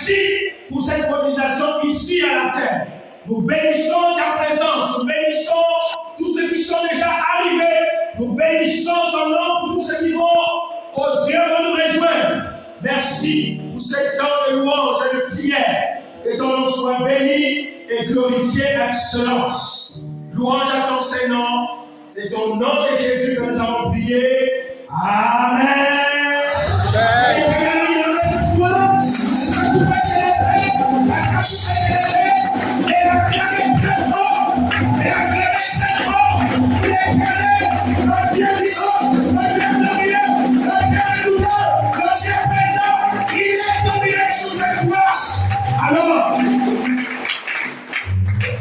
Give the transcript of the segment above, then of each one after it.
Merci pour cette mobilisation ici à la scène. Nous bénissons ta présence, nous bénissons tous ceux qui sont déjà arrivés, nous bénissons ton nom pour tous ceux qui vont, oh Dieu, va nous rejoindre. Merci pour ce temps de louange et de prière. Que ton nom soit béni et glorifié d'excellence. Louange à ton Seigneur. C'est au nom de Jésus que nous avons prié. Amen. Alors,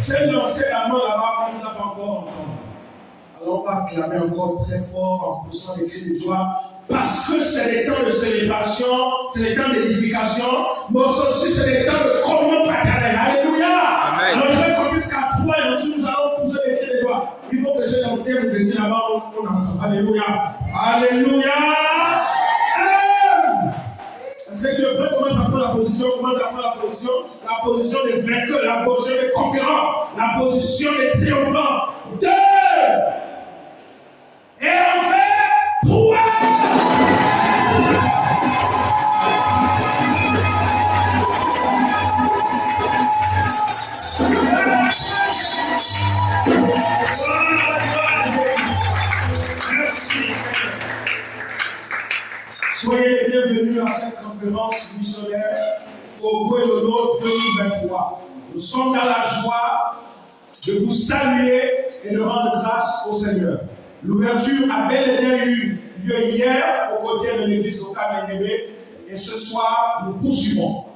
j'ai lancé la main là-bas, on ne nous a pas encore entendu. Alors on va clamer encore très fort en poussant les cris de joie, parce que c'est les temps de célébration, c'est les temps d'édification, mais aussi c'est les temps de communion fraternelle. Alléluia. Amen. Alors je vais compter jusqu'à 3 et ensuite nous allons pousser les cris de joie. Il faut que j'ai lancé, vous venez là-bas, on entend. Alléluia. Alléluia. Est-ce que tu es prêt? Commence à prendre la position, la position des vainqueurs, la position des conquérants, la position des triomphants. 2 et on fait 3. Merci. Soyez les bienvenus à cette conférence missionnaire au Goélono 2023. Nous sommes dans la joie de vous saluer et de rendre grâce au Seigneur. L'ouverture a bel et bien eu lieu hier aux côtés de l'église locale Nénévé et ce soir nous poursuivons.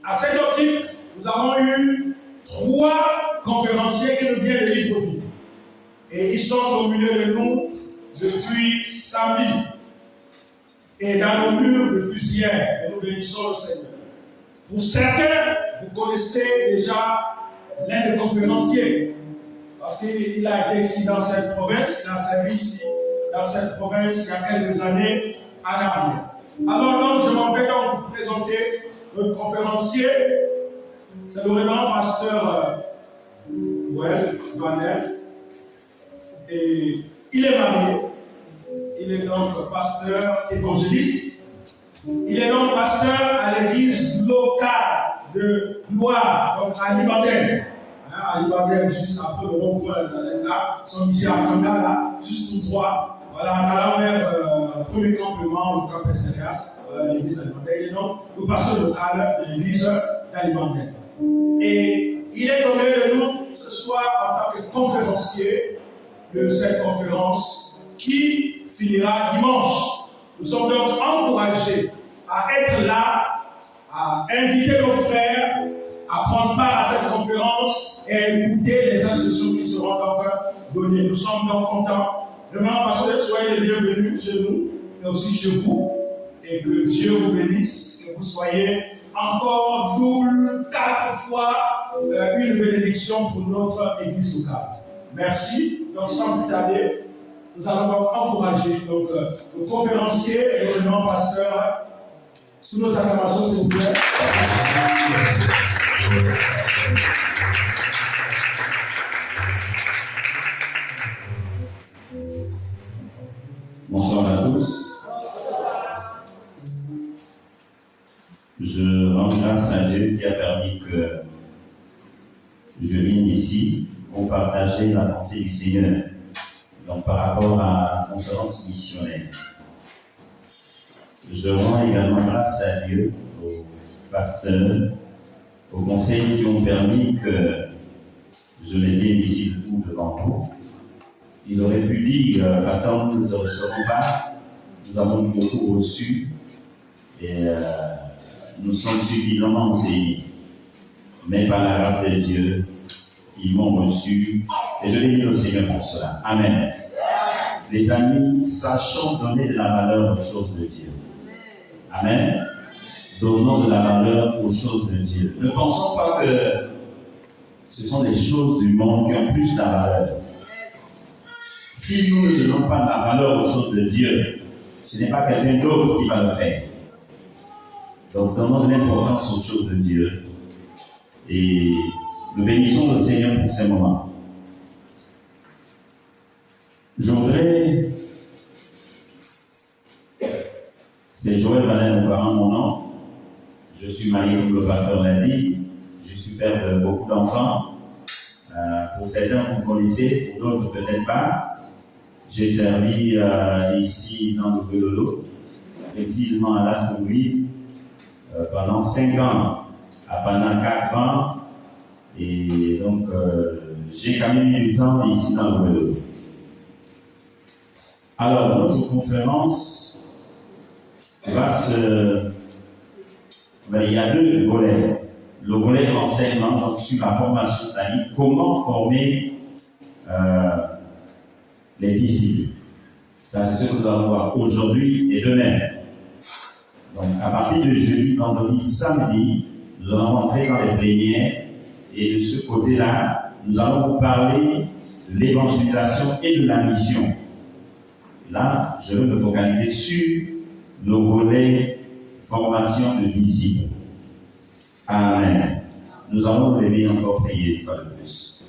À cette optique, nous avons eu 3 conférenciers qui nous viennent de Libreville et ils sont au milieu de nous depuis samedi et dans nos murs depuis hier et nous bénissons le Seigneur. Pour certains, vous connaissez déjà l'un des conférenciers. Parce qu'il a été ici dans cette province, il a servi ici dans cette province il y a quelques années en arrière. Alors donc, je m'en vais donc vous présenter notre conférencier. C'est le révérend pasteur Joannel. Et il est marié. Il est donc pasteur évangéliste. Il est donc pasteur à l'église locale de Loire, donc à Libandel. À Libandel, juste après le rond-point là, sont ici à Kanga, là, juste tout droit. Voilà, en allant vers le premier campement, le camp Pescarias, l'église d'Alibandel. Il est donc le pasteur local de l'église d'Alibandel. Et il est donné de nous ce soir en tant que conférencier de cette conférence qui finira dimanche. Nous sommes donc encouragés à être là, à inviter nos frères à prendre part à cette conférence et à écouter les instructions qui seront donc données. Nous sommes donc contents. Vraiment, pasteur, soyez les bienvenus chez nous, mais aussi chez vous. Et que Dieu vous bénisse, que vous soyez encore double, 4 fois une bénédiction pour notre église locale. Merci. Donc, sans plus tarder, nous allons donc encourager donc, le conférencier et le grand pasteur sous nos acclamations, s'il vous plaît. Bonsoir à tous. Je rends grâce à Dieu qui a permis que je vienne ici pour partager la pensée du Seigneur. Donc par rapport à la conférence missionnaire. Je rends également grâce à Dieu, aux pasteurs, aux conseils qui ont permis que je me tienne ici debout devant vous. Ils auraient pu dire, pasteur, nous ne te recevons pas, nous avons beaucoup reçu et nous sommes suffisamment enseignés. Mais par la grâce de Dieu, ils m'ont reçu et je bénis le Seigneur pour cela. Amen. Les amis, sachons donner de la valeur aux choses de Dieu. Amen. Donnons de la valeur aux choses de Dieu. Ne pensons pas que ce sont des choses du monde qui ont plus de la valeur. Si nous ne donnons pas de la valeur aux choses de Dieu, ce n'est pas quelqu'un d'autre qui va le faire. Donc, donnons de l'importance aux choses de Dieu. Et nous bénissons le Seigneur pour ces moments. Je voudrais, c'est Joël Valin, mon nom. Je suis marié, comme le pasteur l'a dit. Je suis père de beaucoup d'enfants. Pour certains, vous connaissez, pour d'autres, peut-être pas. J'ai servi ici dans le Belolo, précisément à l'Assemblée, pendant 5 ans, pendant 4 ans. Et donc, j'ai quand même eu du temps ici dans le Belolo. Alors, notre conférence va il y a 2 volets. Le volet enseignement, donc sur la formation, c'est-à-dire comment former les disciples. Ça, c'est ce que nous allons voir aujourd'hui et demain. Donc, à partir de jeudi, vendredi, samedi, nous allons rentrer dans les plénières et de ce côté-là, nous allons vous parler de l'évangélisation et de la mission. Là, je vais me focaliser sur le volet formation de disciples. Amen. Nous allons lever encore prier une fois de plus.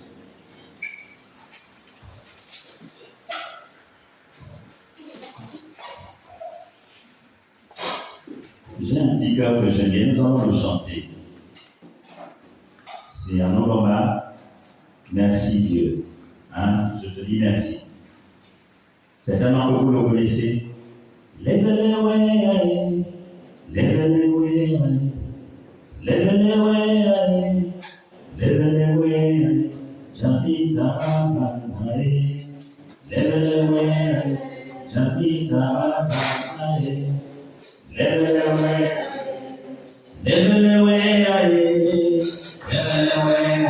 J'ai un petit cœur que j'aime bien, nous allons le chanter. C'est un Oloma. Merci Dieu. Je te dis merci. Certainement que vous le connaissez. Lève-les, ouais, lève-les, ouais, lève-les, ouais, lève-les, ouais, j'habite à Banae. Lève-les, ouais, j'habite à Banae. Lève-les, ouais, lève-les, ouais, lève-les, ouais,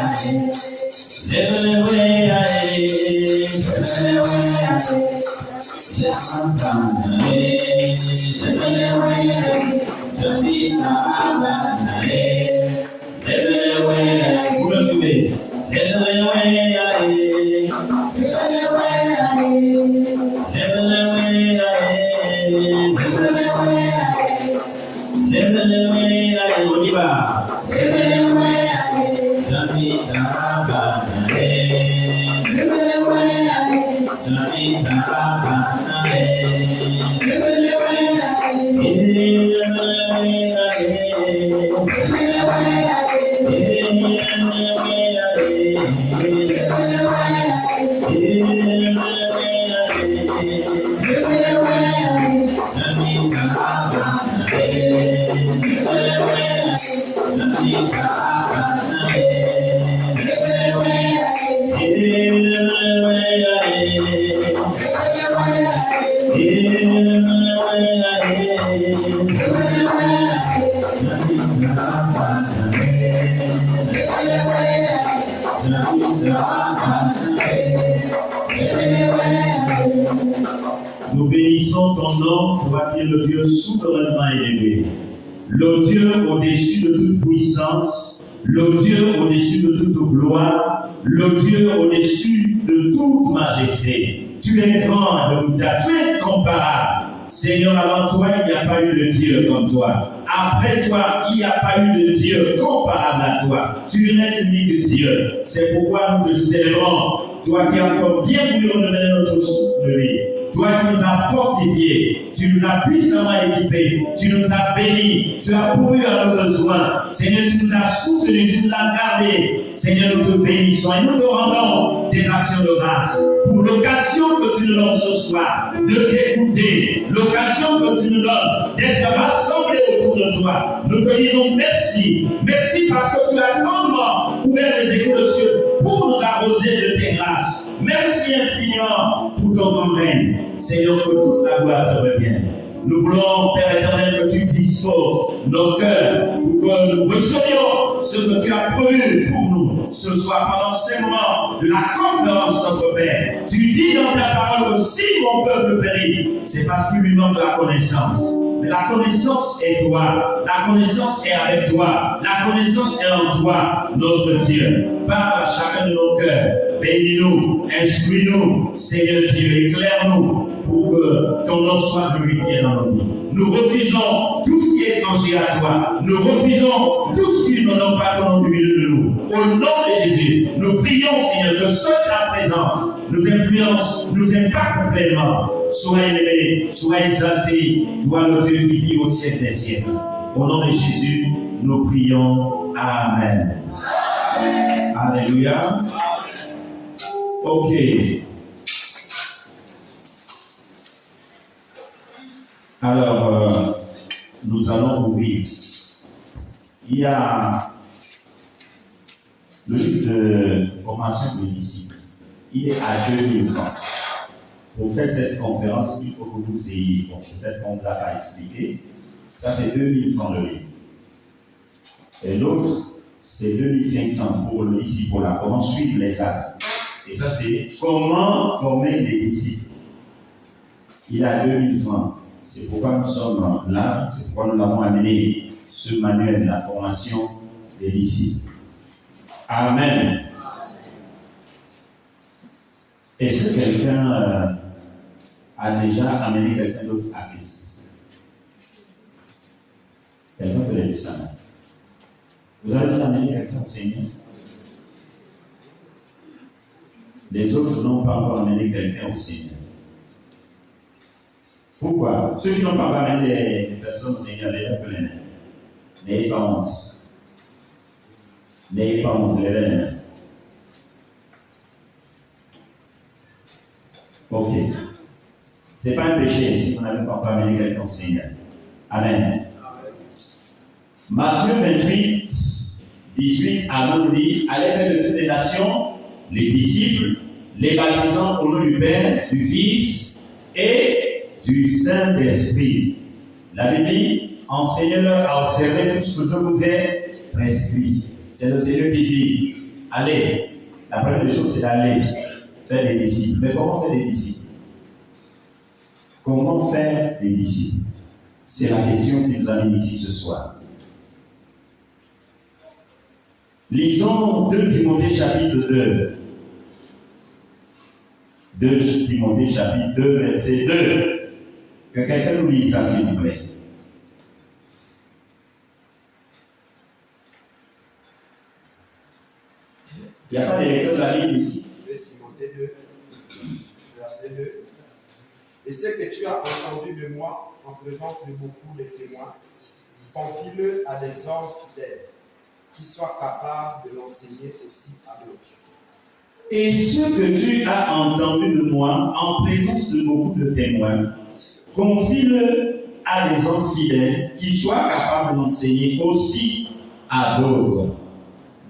lève-les, ouais, vous le suivez. On y va. Nous bénissons ton nom, toi qui es le Dieu souverainement élevé, le Dieu au-dessus de toute puissance, le Dieu au-dessus de toute gloire, le Dieu au-dessus de toute majesté. Tu es grand, tu es incomparable. Seigneur, avant toi, il n'y a pas eu de Dieu comme toi. Après toi, il n'y a pas eu de Dieu comparable à toi. Tu restes unique Dieu. C'est pourquoi nous te célébrons. Toi qui as encore bien voulu renouveler notre souffle de vie. Toi qui nous as fortifiés, tu nous as puissamment équipés, tu nous as bénis, tu as pourvu à nos besoins. Seigneur, tu nous as soutenus, tu nous as gardés. Seigneur, nous te bénissons et nous te rendons des actions de grâce pour l'occasion que tu nous donnes ce soir de t'écouter, l'occasion que tu nous donnes d'être rassemblés autour de toi. Nous te disons merci. Merci parce que tu as grandement ouvert les échos de cieux pour nous arroser de tes grâces. Merci infiniment pour ton grand règne. Seigneur, que toute la gloire te revienne. Nous voulons, Père éternel, que tu disposes nos cœurs pour que nous recevions ce que tu as prévu pour nous ce soir pendant ces moments de la conférence, notre Père. Tu dis dans ta parole que si mon peuple périt, c'est parce qu'il lui manque la connaissance. Mais la connaissance est toi. La connaissance est avec toi. La connaissance est en toi, notre Dieu. Parle à chacun de nos cœurs. Bénis-nous, instruis-nous, Seigneur Dieu, éclaire-nous pour que ton nom soit glorifié dans nos vies. Nous refusons tout ce qui est étrangers à toi. Nous refusons tout ce qui ne donne pas ton nom du milieu de nous. Au nom de Jésus, nous prions, Seigneur, que seule ta présence nous influence, nous impacte complètement. Sois élevé, sois exalté, toi le Dieu qui vit au siècle des siècles. Au nom de Jésus, nous prions. Amen. Alléluia. Ok. Alors, nous allons ouvrir. Il y a le livre de formation des disciples. Il est à 2000 francs. Pour faire cette conférence, il faut que vous ayez, bon, peut-être qu'on ne vous a pas expliqué, ça c'est 2000 francs le livre. Et l'autre, c'est 2500 pour le disciple, comment suivre les actes. Et ça c'est comment former des disciples. Il a 2000 francs. C'est pourquoi nous sommes là, c'est pourquoi nous avons amené ce manuel de la formation des disciples. Amen. Est-ce que quelqu'un a déjà amené quelqu'un d'autre à Christ? Quelqu'un peut le dire ça. Vous avez déjà amené quelqu'un au Seigneur? Les autres n'ont pas encore amené quelqu'un au Seigneur. Pourquoi? Ceux qui n'ont pas encore amené des personnes au Seigneur, les gens les mains. N'ayez pas honte. N'ayez pas honte, levez les mains. Ok. Ce n'est pas un péché si vous n'avez pas encore amené quelqu'un au Seigneur. Amen. Matthieu 28, 18 à nous dit, allez faire de toutes les nations, les disciples, les baptisant au nom du Père, du Fils et du Saint-Esprit. La Bible dit, enseignez-leur à observer tout ce que je vous ai prescrit. C'est le Seigneur qui dit, allez. La première chose, c'est d'aller faire des disciples. Mais comment faire des disciples? Comment faire des disciples? C'est la question qui nous amène ici ce soir. Lisons 2 Timothée chapitre 2. 2 Timothée chapitre 2, verset 2. Que quelqu'un nous lise ça, s'il vous plaît. Il n'y a pas de lecteur de la Bible ici. 2 Timothée 2, verset 2. Et ce que tu as entendu de moi en présence de beaucoup de témoins, confie-le à des hommes fidèles, qui soient capables de l'enseigner aussi à d'autres. Et ce que tu as entendu de moi en présence de beaucoup de témoins, confie-le à des hommes fidèles qui soient capables d'enseigner aussi à d'autres.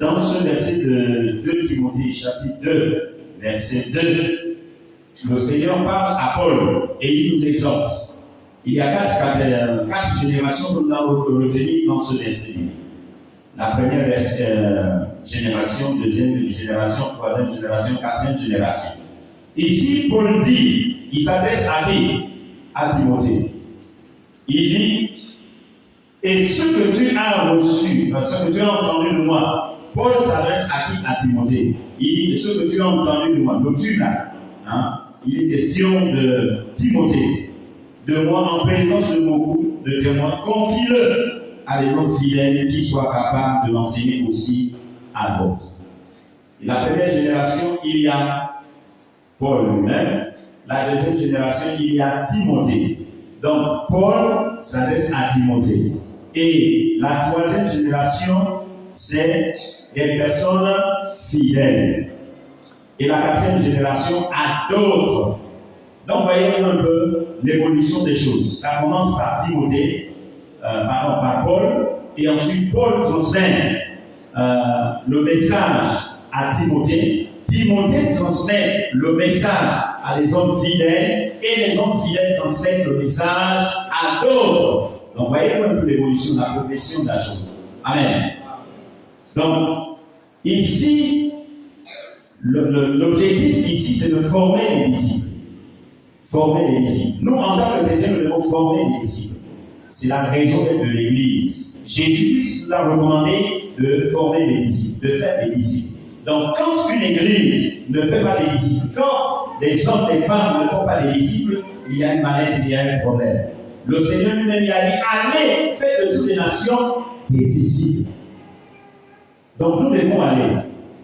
Dans ce verset de 2 Timothée chapitre 2, verset 2, le Seigneur parle à Paul et il nous exhorte. Il y a quatre générations que nous avons retenues dans ce verset. La première génération, deuxième génération, troisième génération, quatrième génération. Ici, Paul dit, il s'adresse à qui? À Timothée. Il dit, et ce que tu as reçu, ce que tu as entendu de moi, Paul s'adresse à qui? À Timothée. Il dit, ce que tu as entendu de moi, le tu là, hein, il est question de Timothée, de moi en présence de beaucoup de témoins, confie-le à des hommes fidèles qui soient capables de l'enseigner aussi à d'autres. La première génération, il y a Paul lui-même. La deuxième génération, il y a Timothée. Donc, Paul s'adresse à Timothée. Et la troisième génération, c'est des personnes fidèles. Et la quatrième génération, à d'autres. Donc, voyez un peu l'évolution des choses. Ça commence par Timothée, par Paul, et ensuite Paul transmet le message à Timothée. Timothée transmet le message à des hommes fidèles, et les hommes fidèles transmettent le message à d'autres. Donc, voyez un peu l'évolution, la progression de la chose. Amen. Donc, ici, l'objectif ici, c'est de former les disciples. Former les disciples. Nous, en tant que chrétiens, nous devons former les disciples. C'est la raison d'être de l'Église. Jésus-Christ nous a recommandé de former les disciples, de faire des disciples. Donc, quand une Église ne fait pas des disciples, quand les hommes et les femmes ne font pas des disciples, il y a une malaise, il y a un problème. le Seigneur lui-même, il a dit, allez, faites de toutes les nations des disciples. Donc nous devons aller.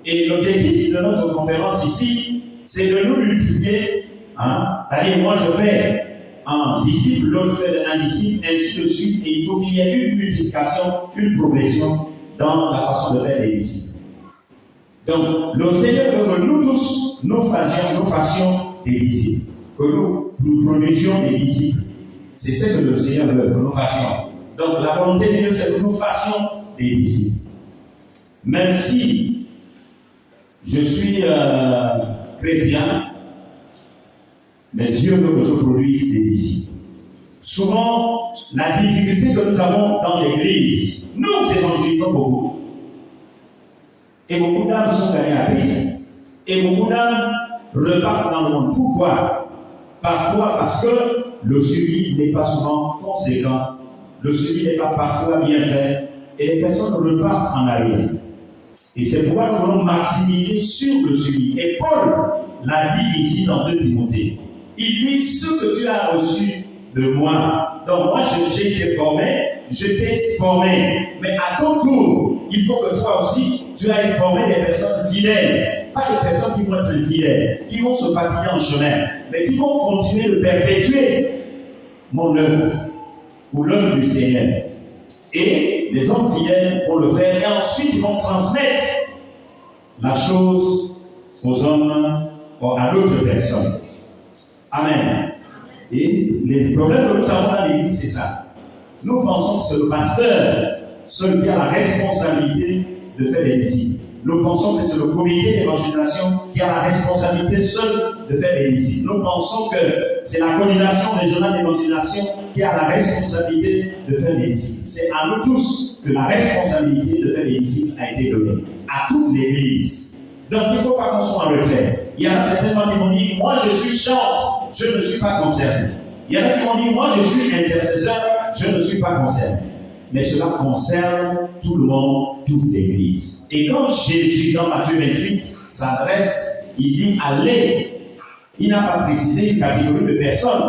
Et l'objectif de notre conférence ici, c'est de nous multiplier. C'est-à-dire, moi je fais un disciple, l'autre fait un disciple, ainsi de suite. Et il faut qu'il y ait une multiplication, une progression dans la façon de faire des disciples. Donc, le Seigneur veut que nous tous, nous fassions des disciples. Que nous produisions des disciples. C'est ce que le Seigneur veut, que nous fassions. Donc, la volonté de Dieu, c'est que nous fassions des disciples. Même si je suis chrétien, mais Dieu veut que je produise des disciples. Souvent, la difficulté que nous avons dans l'Église, nous évangélisons beaucoup. Et beaucoup d'âmes sont gagnées à Christ. Et beaucoup d'âmes repartent dans le monde. Pourquoi? Parfois parce que le suivi n'est pas souvent conséquent. Le suivi n'est pas parfois bien fait. Et les personnes repartent en arrière. Et c'est pourquoi nous voulons maximiser sur le suivi. Et Paul l'a dit ici dans 2 Timothée. Il dit ce que tu as reçu de moi. Donc moi j'ai été formé, je t'ai formé. Mais à ton tour, il faut que toi aussi, tu ailles former des personnes fidèles. Pas des personnes qui vont être fidèles, qui vont se fatiguer en chemin, mais qui vont continuer de perpétuer mon œuvre ou l'œuvre du Seigneur. Et les hommes fidèles vont le faire et ensuite ils vont transmettre la chose aux hommes ou à d'autres personnes. Amen. Et les problèmes que nous avons dans l'Église, c'est ça. Nous pensons que c'est le pasteur seul qui a la responsabilité de faire des disciples. Nous pensons que c'est le comité d'évangélisation qui a la responsabilité seul de faire des disciples. Nous pensons que c'est la coordination régionale d'évangélisation qui a la responsabilité de faire des disciples. C'est à nous tous que la responsabilité de faire des disciples a été donnée. À toute l'Église. Donc il ne faut pas qu'on soit en retrait. Il y en a certainement qui m'ont dit, moi je suis chantre, je ne suis pas concerné. Il y en a qui m'ont dit, moi je suis intercesseur, je ne suis pas concerné. Mais cela concerne tout le monde, toute l'Église. Et quand Jésus, dans Matthieu 28, s'adresse, il dit allez. Il n'a pas précisé une catégorie de personnes,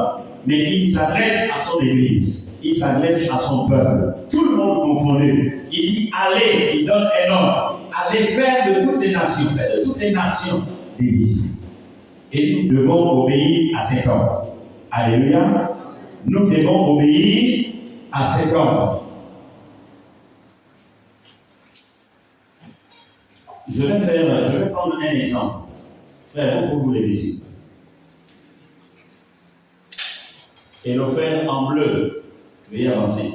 mais il s'adresse à son Église. Il s'adresse à son peuple. Tout le monde confondu. Il dit allez, il donne un ordre. Allez faire de toutes les nations, faire de toutes les nations des disciples. Et nous devons obéir à cet ordre. Alléluia. Nous devons obéir à cet ordre. Je vais prendre un exemple. Frère, pour vous les disciples. Et le faire en bleu. Veuillez avancer.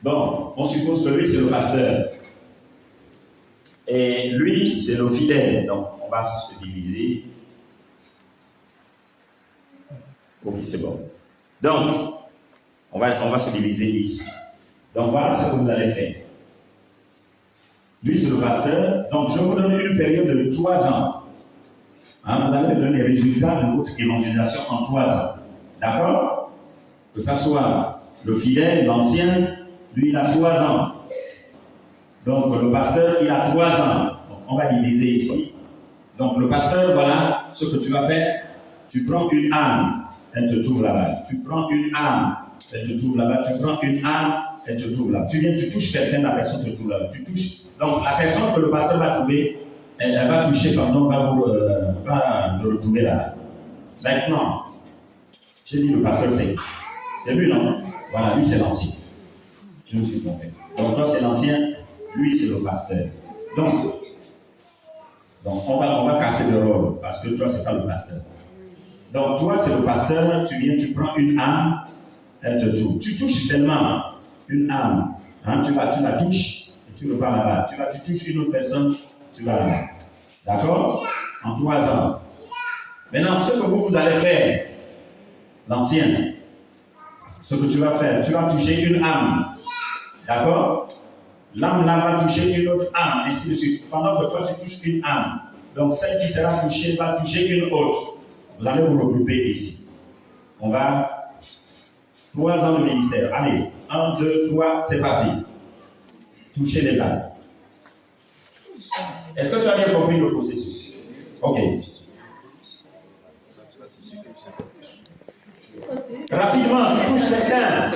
Bon, on suppose que lui, c'est le pasteur. Et lui, c'est le fidèle. Donc, on va se diviser. Ok, c'est bon. Donc, on va se diviser ici. Donc, voilà ce que vous allez faire. Lui, c'est le pasteur. Donc, je vous donne une période de 3 ans. Vous allez me donner les résultats de votre évangélisation en 3 ans. D'accord? Que ce soit le fidèle, l'ancien, lui, il a 3 ans. Donc, le pasteur, il a 3 ans. Donc, on va diviser ici. Donc, le pasteur, voilà ce que tu vas faire. Tu prends une âme, elle te trouve là-bas. Tu prends une âme, elle te trouve là-bas. Tu prends une âme, elle te trouve là. Tu viens, tu touches quelqu'un, la personne te trouve là-bas. Tu touches. Donc, la personne que le pasteur va trouver, elle va toucher, pardon, va le retrouver là. Maintenant, j'ai dit le pasteur, c'est lui, non? Voilà, lui, c'est l'ancien. Je me suis trompé. Donc, toi, c'est l'ancien, lui, c'est le pasteur. Donc on va casser le rôle, parce que toi, c'est pas le pasteur. Donc, toi, c'est le pasteur, tu viens, tu prends une âme, elle te touche. Tu touches seulement une âme. Tu la touches, et tu ne vas là-bas. Tu touches une autre personne, tu vas là-bas. D'accord? En 3 ans. Maintenant, ce que vous allez faire, l'ancien, ce que tu vas faire, tu vas toucher une âme. D'accord? L'âme là va toucher une autre âme, ainsi de suite. Pendant que toi, tu touches une âme. Donc, celle qui sera touchée va toucher une autre. Vous allez vous regrouper ici. On va 3 ans de ministère. Allez, 1, 2, 3, c'est parti. Toucher les âmes. Est-ce que tu as bien compris le processus? Ok. Rapidement, tu touches quelqu'un.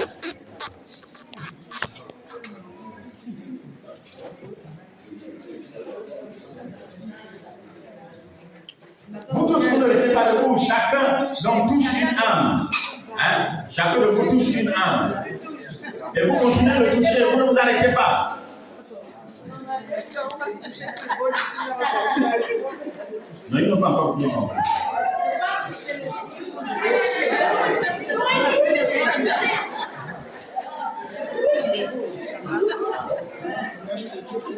Vous tous, vous ne restez pas debout. Chacun donc touche une âme. Hein? Chacun de vous touche une âme. Et vous continuez de toucher, vous ne vous arrêtez pas. Non, ils n'ont pas encore bien compris.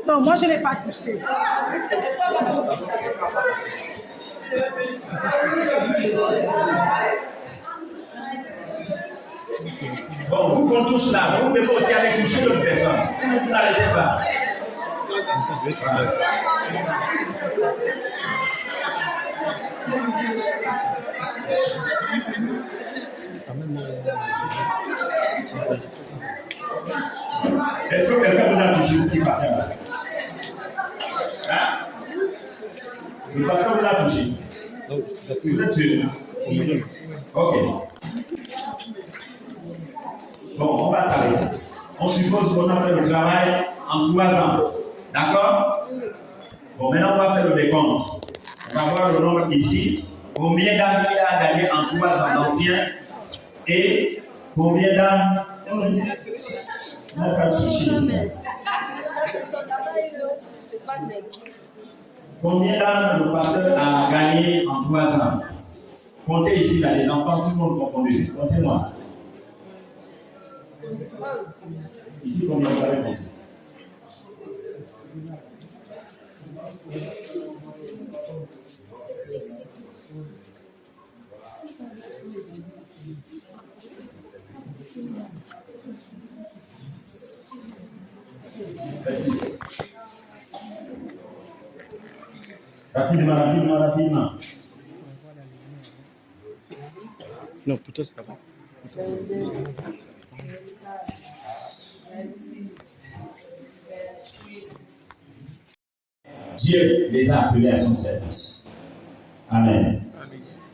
Non, moi je ne l'ai pas touché. Bon, vous qu'on touche là, vous devez aussi aller toucher l'autre personne. Vous n'arrêtez pas. Est-ce que quelqu'un vous a touché qui part là? Hein? Le pasteur vous a touché? Vous êtes sûr? Ok. Bon, on va s'arrêter. On suppose qu'on a fait le travail en 3 ans. D'accord? Bon, maintenant on va faire le décompte. On va voir le nombre ici. Combien d'âmes il a gagné en 3 ans d'anciens et combien d'âmes n'a pas touché ici. Combien d'âmes le pasteur a gagné en 3 ans? Comptez ici, là, les enfants, tout le monde confondu. Comptez-moi. Ici, combien vous avez compté? Rapidement, rapidement, rapidement. Non, plutôt c'est pas. Dieu les a appelés à son service. Amen.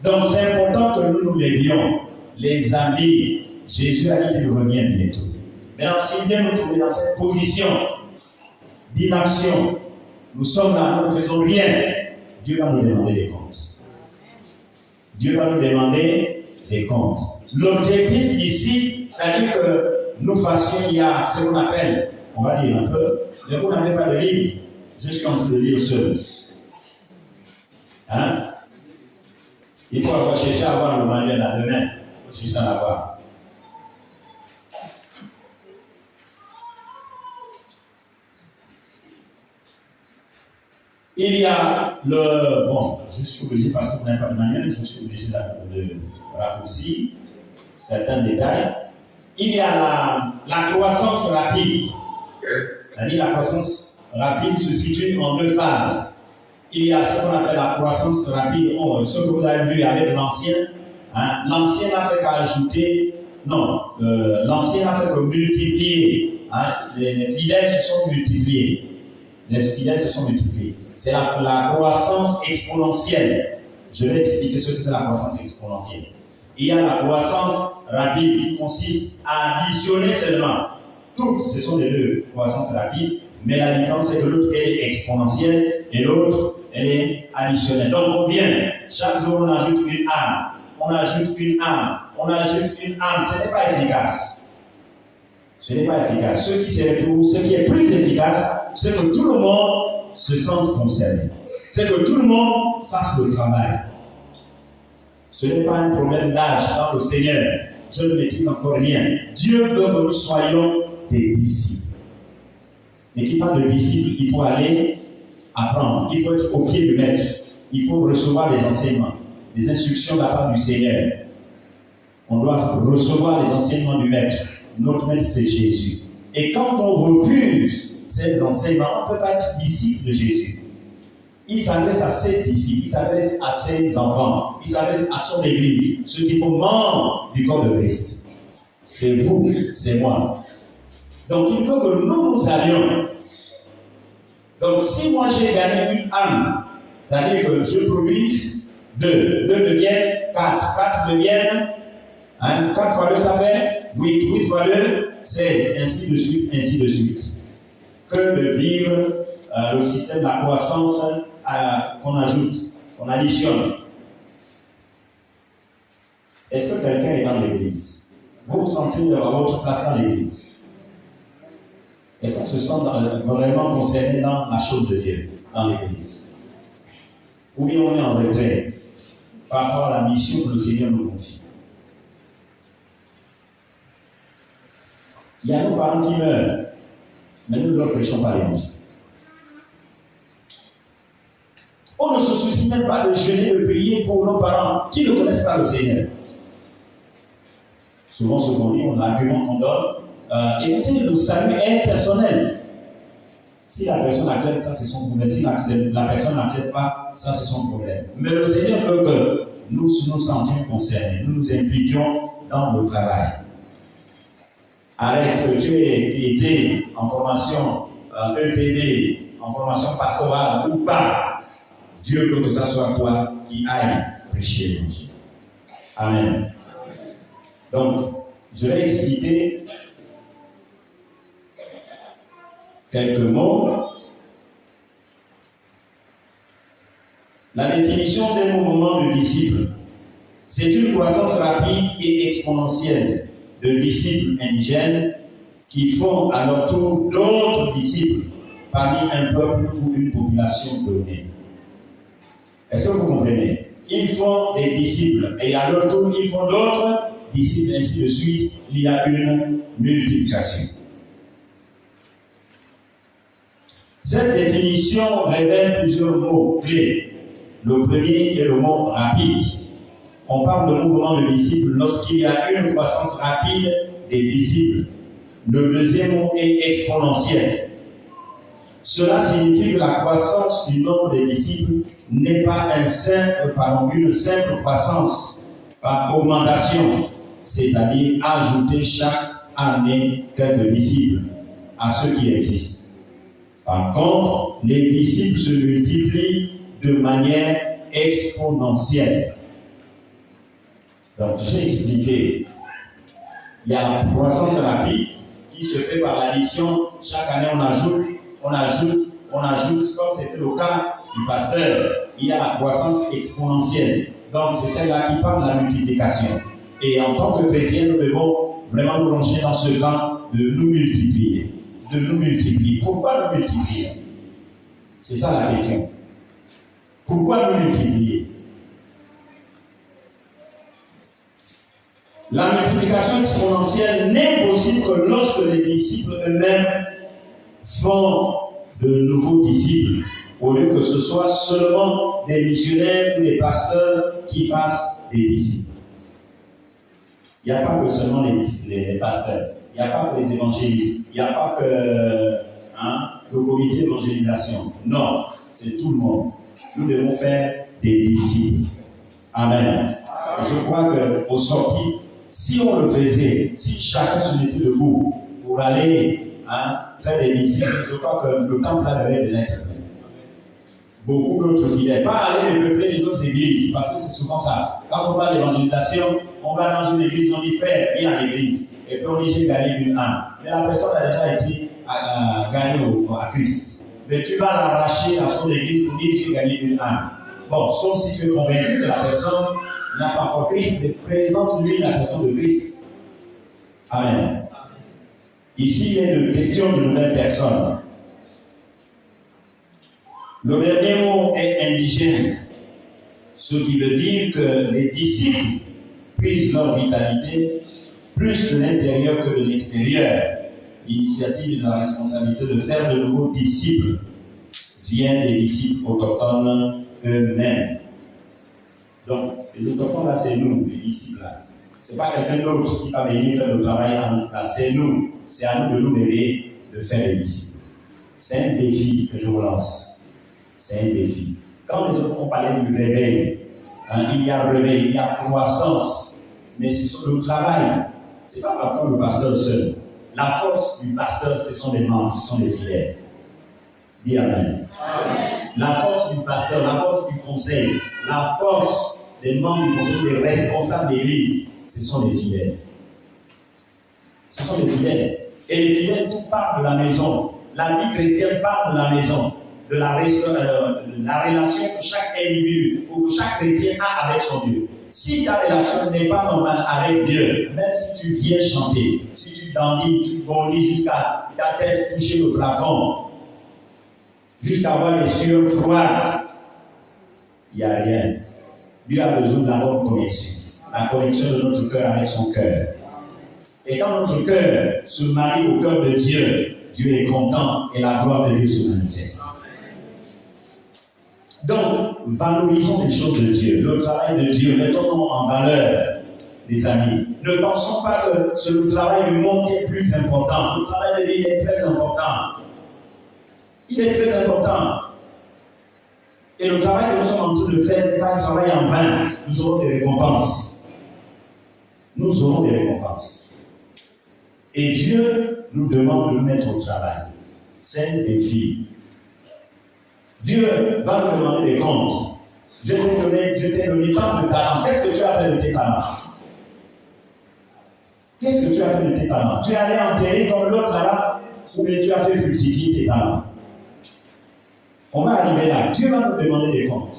Donc c'est important que nous nous levions. Les amis, Jésus a dit qu'il revient bientôt. Maintenant, si bien nous trouvons dans cette position d'inaction, nous sommes là, nous ne faisons rien, Dieu va nous demander des comptes. Dieu va nous demander des comptes. L'objectif ici, c'est-à-dire que nous fassions, il y a ce qu'on appelle, on va dire un peu, mais vous n'avez pas de livre, je suis en train de lire seul. Hein? Il faut avoir cherché à avoir le manuel à demain, il faut chercher à l'avoir. Il y a le... Bon, je suis obligé, parce que vous n'avez pas de manuel, je suis obligé de raccourcir certains détails. Il y a la croissance rapide. C'est-à-dire la croissance rapide se situe en 2 phases. Il y a ce qu'on appelle la croissance rapide, ce que vous avez vu avec l'ancien. Hein, l'ancien n'a fait qu'ajouter... Non, l'ancien n'a fait que multiplier. Hein, les fidèles se sont multipliés. Les fidèles se sont multipliés. C'est la croissance exponentielle. Je vais expliquer ce que c'est la croissance exponentielle. Il y a la croissance rapide qui consiste à additionner seulement. Toutes, ce sont les 2 croissances rapides, mais la différence c'est que l'autre elle est exponentielle et l'autre elle est additionnelle. Donc on vient, chaque jour on ajoute une âme, on ajoute une âme, on ajoute une âme. Ce n'est pas efficace. Ce n'est pas efficace. Ce qui est plus efficace, c'est que tout le monde se sente concerné. C'est que tout le monde fasse le travail. Ce n'est pas un problème d'âge dans le Seigneur. Je ne maîtrise encore rien. Dieu veut que nous soyons des disciples. Et qui parle de disciples, il faut aller apprendre. Il faut être au pied du maître. Il faut recevoir les enseignements, les instructions de la part du Seigneur. On doit recevoir les enseignements du maître. Notre maître, c'est Jésus. Et quand on refuse ces enseignements, on ne peut pas être disciple de Jésus. Il s'adresse à ses disciples, il s'adresse à ses enfants, il s'adresse à son église, ceux qui font membres du corps de Christ. C'est vous, c'est moi. Donc il faut que nous allions. Donc si moi j'ai gagné une âme, c'est-à-dire que je produise 2 deviennent 4, 4 deviennent Hein? 4 fois 2, ça fait 8. 8 fois 2, 16. Ainsi de suite, ainsi de suite. Que de vivre le système de la croissance qu'on ajoute, qu'on additionne. Est-ce que quelqu'un est dans l'église? Vous vous sentez à votre place dans l'église? Est-ce qu'on se sent vraiment concerné dans la chose de Dieu, dans l'église? Ou bien on est en retrait par rapport à la mission que le Seigneur nous confie? Il y a nos parents qui meurent, mais nous ne leur prêchons pas l'évangile. On ne se soucie même pas de jeûner, de prier pour nos parents qui ne connaissent pas le Seigneur. Souvent, ce qu'on dit, on a l'argument qu'on donne. Écoutez, le salut est personnel. Si la personne accepte, ça c'est son problème. Si la personne n'accepte pas, ça c'est son problème. Mais le Seigneur veut que nous nous sentions concernés, nous nous impliquions dans le travail. Arrête que tu aies été en formation ETD, en formation pastorale ou pas. Dieu veut que ce soit toi qui aille prêcher l'évangile. Amen. Donc, je vais expliquer quelques mots. La définition d'un mouvement de disciples, c'est une croissance rapide et exponentielle de disciples indigènes qui font à leur tour d'autres disciples parmi un peuple ou une population donnée. Est-ce que vous comprenez? Ils font des disciples et à leur tour, ils font d'autres disciples, ainsi de suite. Il y a une multiplication. Cette définition révèle plusieurs mots clés. Le premier est le mot rapide. On parle de mouvement de disciples lorsqu'il y a une croissance rapide des disciples. Le deuxième mot est exponentiel. Cela signifie que la croissance du nombre des disciples n'est pas une simple croissance par augmentation, c'est-à-dire ajouter chaque année quelques disciples à ceux qui existent. Par contre, les disciples se multiplient de manière exponentielle. Donc, j'ai expliqué. Il y a la croissance rapide qui se fait par l'addition. Chaque année, on ajoute, comme c'était le cas du pasteur. Il y a la croissance exponentielle. Donc, c'est celle-là qui parle de la multiplication. Et en tant que chrétiens, nous devons vraiment nous ranger dans ce camp de nous multiplier. De nous multiplier. Pourquoi nous multiplier? C'est ça la question. Pourquoi nous multiplier? La multiplication exponentielle n'est possible que lorsque les disciples eux-mêmes font de nouveaux disciples, au lieu que ce soit seulement des missionnaires ou des pasteurs qui fassent des disciples. Il n'y a pas que seulement les pasteurs, il n'y a pas que les évangélistes, il n'y a pas que le comité d'évangélisation. Non, c'est tout le monde. Nous devons faire des disciples. Amen. Je crois qu'au sorti, si on le faisait, si chacun se mettait debout pour aller faire des disciples, je crois que le temple là devait déjà être plein. Beaucoup d'autres fidèles. Pas aller peupler les autres églises, parce que c'est souvent ça. Quand on va à l'évangélisation, on va dans une église, on dit frère, viens à l'église. Et puis on dit j'ai gagné une âme. Mais la personne a déjà été gagnée à Christ. Mais tu vas l'arracher à son église pour dire j'ai gagné une âme. Bon, sauf si tu es convaincu que la personne n'a pas encore Christ, mais présente-lui la personne de Christ. Amen. Ici, il est de question de nouvelles personnes. Le dernier mot est indigène, ce qui veut dire que les disciples puisent leur vitalité plus de l'intérieur que de l'extérieur. L'initiative et la responsabilité de faire de nouveaux disciples vient des disciples autochtones eux-mêmes. Donc, les autochtones là, c'est nous, les disciples là. Ce n'est pas quelqu'un d'autre qui va venir faire le travail à nous. Là, c'est nous. C'est à nous de nous lever, de faire les disciples. C'est un défi que je vous lance. C'est un défi. Quand les autres ont parlé du réveil, il y a réveil, il y a croissance, mais c'est sur le travail. Ce n'est pas parfois le pasteur seul. La force du pasteur, ce sont les membres, ce sont les fidèles. Dis amen. Amen. La force du pasteur, la force du conseil, la force des membres du conseil, des responsables d'église, ce sont les fidèles. Ce sont les fidèles. Et les fidèles, tout part de la maison. La vie chrétienne part de la maison, de la relation que chaque individu ou que chaque chrétien a avec son Dieu. Si ta relation n'est pas normale avec Dieu, même si tu viens chanter, si tu dandines, tu bondis jusqu'à ta tête toucher le plafond, jusqu'à avoir les sueurs froides, il n'y a rien. Dieu a besoin de la bonne connexion. La connexion de notre cœur avec son cœur. Et quand notre cœur se marie au cœur de Dieu, Dieu est content et la gloire de Dieu se manifeste. Donc, valorisons les choses de Dieu, le travail de Dieu, mettons-le en valeur, les amis. Ne pensons pas que c'est le travail du monde qui est plus important. Le travail de Dieu est très important. Il est très important. Et le travail que nous sommes en train de faire n'est pas un travail en vain. Nous aurons des récompenses. Nous aurons des récompenses. Et Dieu nous demande de nous mettre au travail. C'est un défi. Dieu va nous demander des comptes. Je t'ai donné tant de talents. Qu'est-ce que tu as fait de tes talents? Qu'est-ce que tu as fait de tes talents? Tu es allé enterrer comme l'autre là-bas, ou bien tu as fait fructifier tes talents? On va arriver là. Dieu va nous demander des comptes.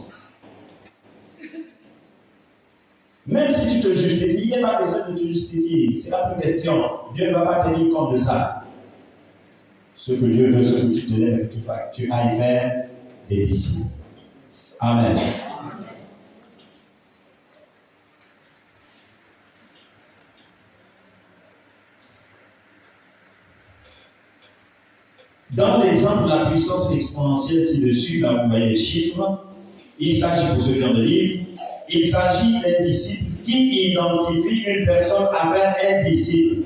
Même si tu te justifies, il n'y a pas besoin de te justifier. C'est la plus question. Dieu ne va pas tenir compte de ça. Ce que Dieu veut, c'est que tu te lèves et que tu ailles faire des disciples. Amen. Dans l'exemple de la puissance exponentielle ci-dessus, là vous voyez les chiffres, il s'agit, pour ceux qui ont le livre, il s'agit d'un disciple qui identifie une personne à faire un disciple.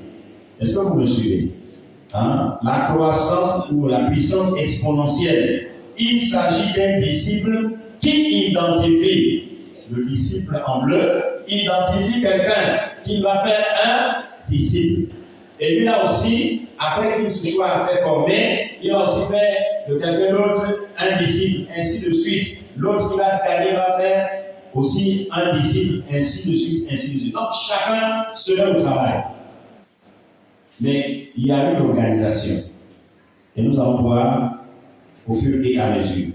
Est-ce que vous me suivez? La croissance ou la puissance exponentielle. Il s'agit d'un disciple qui identifie, le disciple en bleu, identifie quelqu'un qui va faire un disciple. Et lui là aussi, après qu'il se soit fait former, il va aussi faire de quelqu'un d'autre un disciple, ainsi de suite. L'autre qui va gagner va faire aussi un disciple, ainsi de suite, ainsi de suite. Donc chacun se met au travail. Mais il y a une organisation. Et nous allons voir au fur et à mesure.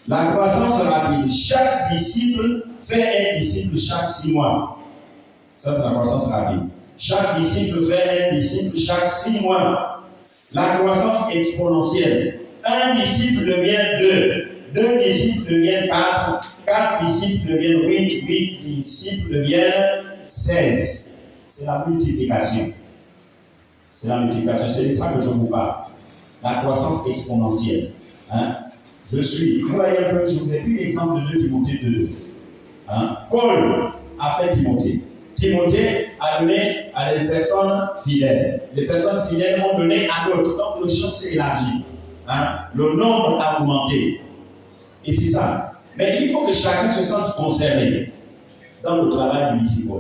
La croissance rapide. Chaque disciple fait un disciple chaque 6 mois. Ça, c'est la croissance rapide. Chaque disciple fait un disciple chaque 6 mois. La croissance exponentielle. Un disciple devient 2. 2 disciples deviennent 4. 4 disciples deviennent 8. 8 disciples deviennent 16. C'est la multiplication. C'est la multiplication. C'est de ça que je vous parle. La croissance exponentielle. Vous voyez un peu, je vous ai pris l'exemple de 2 Timothée 2. Paul a fait Timothée. Timothée a donné à des personnes fidèles. Les personnes fidèles ont donné à d'autres. Donc le champ s'est élargi. Le nombre a augmenté. Et c'est ça. Mais il faut que chacun se sente concerné dans le travail du disciple.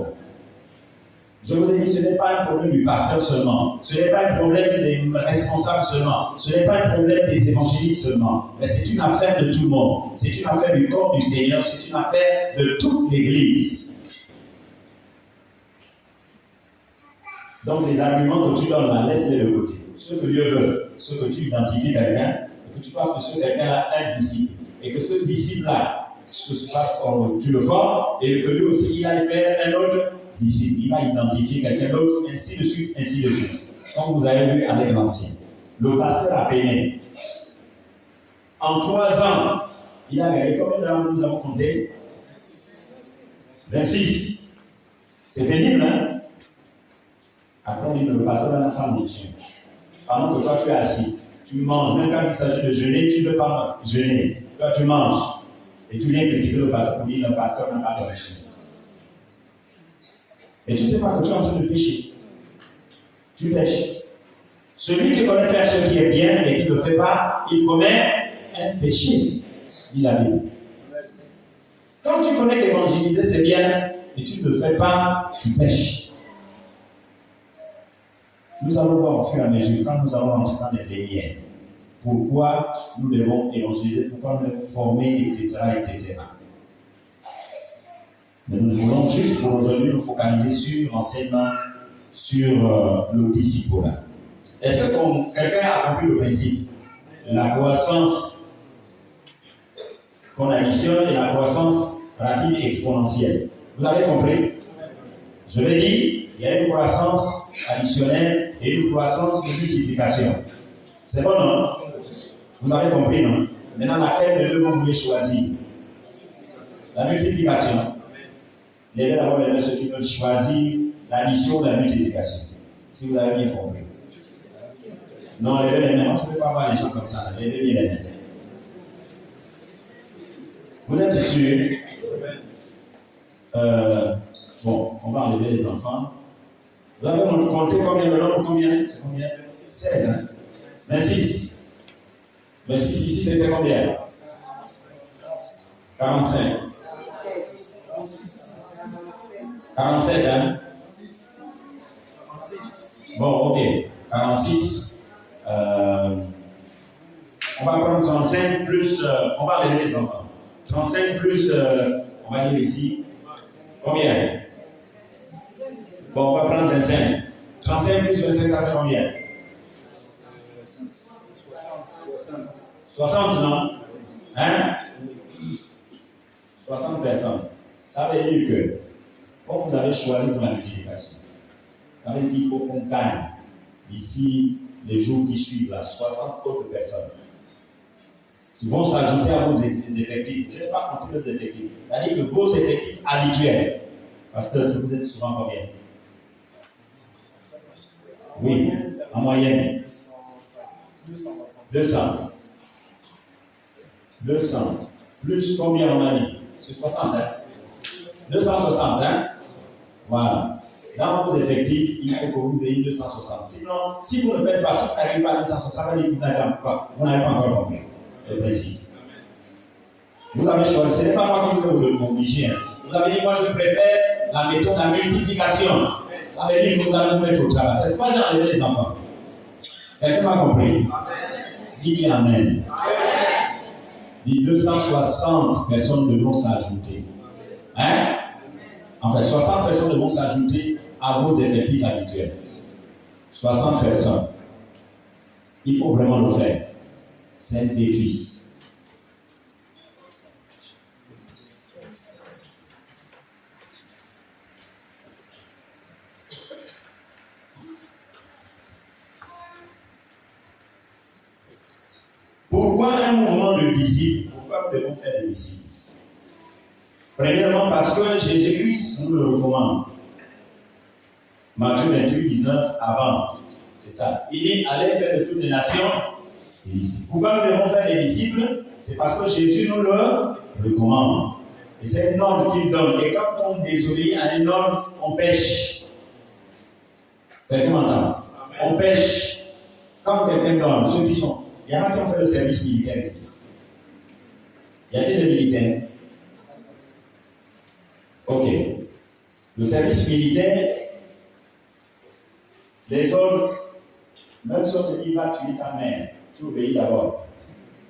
Je vous ai dit, ce n'est pas un problème du pasteur seulement. Ce n'est pas un problème des responsables seulement. Ce n'est pas un problème des évangélistes seulement. Mais c'est une affaire de tout le monde. C'est une affaire du corps du Seigneur. C'est une affaire de toute l'Église. Donc les arguments que tu donnes là, laisse-les de côté. Ce que Dieu veut, ce que tu identifies quelqu'un, et que tu fasses de ce quelqu'un-là un disciple. Et que ce disciple-là se fasse comme tu le formes, et que lui aussi, il aille faire un autre disciple. Il va identifier quelqu'un d'autre, ainsi de suite, ainsi de suite. Comme vous avez vu avec l'ancien. Le pasteur a peiné. En 3 ans, il a gagné combien d'heures nous avons compté? 26. C'est pénible, hein? Après, on dit que le pasteur n'a pas notion. Pendant que toi, tu es assis, tu manges. Même quand il s'agit de jeûner, tu ne veux pas jeûner. Toi, tu manges. Et tu viens critiquer le pasteur pour dire que le pasteur n'a pas de notion. Et tu ne sais pas que tu es en train de pécher. Tu pêches. Celui qui connaît faire ce qui est bien et qui ne le fait pas, il commet un péché, dit la Bible. Quand tu connais qu'évangéliser c'est bien et tu ne le fais pas, tu pêches. Nous allons voir au fur et à mesure, quand nous allons entrer dans les plénières, pourquoi nous devons évangéliser, pourquoi nous devons former, etc., etc. Mais nous voulons juste pour aujourd'hui nous focaliser sur l'enseignement, sur le disciple. Est-ce que quelqu'un a compris le principe? La croissance qu'on additionne et la croissance rapide et exponentielle. Vous avez compris? Je vais dire, il y a une croissance additionnelle et une croissance de multiplication. C'est bon, non? Vous avez compris, non? Maintenant, laquelle de deux vous voulez choisir? La multiplication. Levez d'abord les mains ceux qui veulent choisir l'addition ou la multiplication. Si vous avez bien compris. Non, levez les mains. Moi, je ne peux pas voir les gens comme ça. Levez bien les mains. Vous êtes sûr? Bon, on va enlever les enfants. Vous avez compté combien de l'homme? Combien? C'est combien? 16, hein? 26. 26 ici, c'était combien? 45. 47, hein? 46. Bon, ok. 46. On va prendre 35 plus. On va enlever les enfants. 35 plus. On va dire ici. Combien? Bon, on va prendre 25. 35 plus 25, ça fait combien? 60, non? Hein? 60 personnes. Ça veut dire que, comme vous avez choisi pour la multiplication, ça veut dire qu'il faut qu'on gagne ici, les jours qui suivent, là, 60 autres personnes. Ils vont s'ajouter à vos effectifs. Je n'ai pas compté vos effectifs. C'est-à-dire que vos effectifs habituels. Parce que si vous êtes souvent combien? Oui, en moyenne. 200. 200. Plus combien on a dit? C'est 60, hein? 260, hein? Voilà. Dans vos effectifs, il faut que vous ayez 260. Sinon, si vous ne faites pas ça, ça n'arrive pas à 260, ça veut dire que vous n'avez pas encore compris le principe. Vous avez choisi, ce n'est pas moi qui vous ai obligé. Hein. Vous avez dit, moi je préfère la méthode de la multiplication. Ça veut dire que vous allez vous mettre au travail. C'est pas j'ai enlevé les enfants. Quelqu'un m'a compris? Dis Amen. Les 260 personnes devront s'ajouter. Hein? En fait, 60 personnes devront s'ajouter à vos effectifs habituels. 60 personnes. Il faut vraiment le faire. C'est un défi. Pourquoi un mouvement de disciples? Pourquoi nous devons faire des disciples? Premièrement, parce que Jésus-Christ nous le recommande. Matthieu 28, 19, avant. C'est ça. Il dit, allez faire de toutes les nations des disciples. Pourquoi nous devons faire des disciples? C'est parce que Jésus nous le recommande. Et c'est un ordre qu'il donne. Et quand on désobéit à un ordre, on pêche. Quelqu'un m'entend? On pêche. Quand quelqu'un donne, ceux qui sont. Il y en a qui ont fait le service militaire ici. Y a-t-il des militaires? Ok. Le service militaire, les autres, même si on te dit va tuer ta mère, tu obéis d'abord.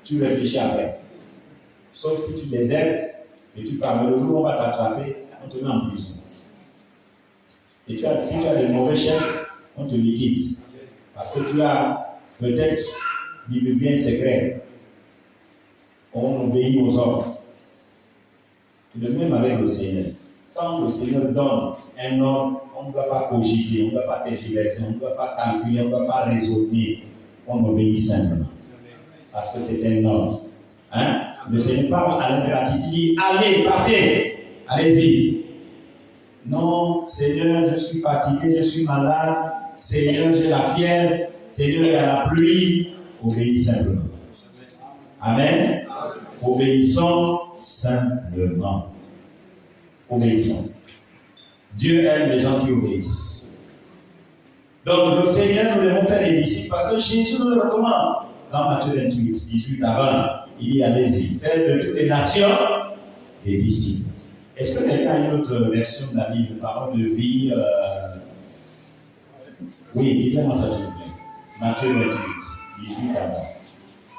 Tu réfléchis après. Sauf si tu désertes et tu parles. Le jour où on va t'attraper, on te met en prison. Et si tu as des mauvais chefs, on te liquide. Parce que tu as peut-être des biens secrets. On obéit aux ordres. Et de même avec le Seigneur. Quand le Seigneur donne un ordre, on ne doit pas cogiter, on ne doit pas tergiverser, on ne doit pas calculer, on ne doit pas raisonner. On obéit simplement. Parce que c'est un ordre. Hein? Le Seigneur parle à l'impératif. Il dit, allez, partez, allez-y. Non, Seigneur, je suis fatigué, je suis malade. Seigneur, j'ai la fièvre. Seigneur, il y a la pluie. Obéis simplement. Amen. Obéissons simplement. Obéissons. Dieu aime les gens qui obéissent. Donc, le Seigneur, nous devons faire des disciples parce que Jésus nous le recommande. Dans Matthieu 28, 18 avant, il dit allez-y, faites de toutes les nations des disciples. Est-ce que quelqu'un a une autre version de la Bible, parole de vie Oui, lisez-moi ça s'il vous plaît. Matthieu 28, 18 avant.